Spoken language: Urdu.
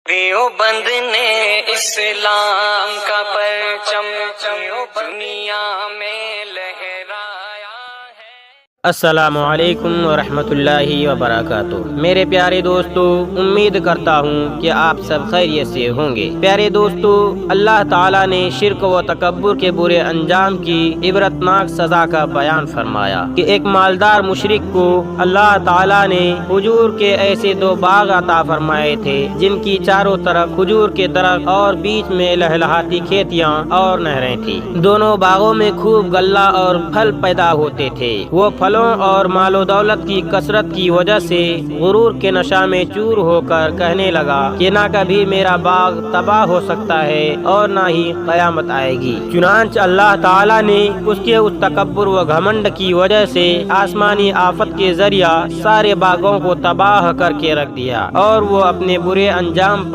دیوبند نے اسلام کا پرچم دنیا میں لہرایا ہے۔ السلام علیکم ورحمۃ اللہ وبرکاتہ۔ میرے پیارے دوستو، امید کرتا ہوں کہ آپ سب خیریت سے ہوں گے۔ پیارے دوستو، اللہ تعالیٰ نے شرک و تکبر کے برے انجام کی عبرتناک سزا کا بیان فرمایا کہ ایک مالدار مشرک کو اللہ تعالیٰ نے کھجور کے ایسے 2 باغ عطا فرمائے تھے جن کی چاروں طرف کھجور کے درخت اور بیچ میں لہلہاتی کھیتیاں اور نہریں تھیں۔ دونوں باغوں میں خوب غلہ اور پھل پیدا ہوتے تھے۔ وہ پھلوں اور مال و دولت کی کثرت کی وجہ سے غرور کے نشہ میں چور ہو کر کہنے لگا کہ نہ کبھی میرا باغ تباہ ہو سکتا ہے اور نہ ہی قیامت آئے گی۔ چنانچہ اللہ تعالیٰ نے اس کے اس تکبر و گھمنڈ کی وجہ سے آسمانی آفت کے ذریعہ سارے باغوں کو تباہ کر کے رکھ دیا اور وہ اپنے برے انجام پر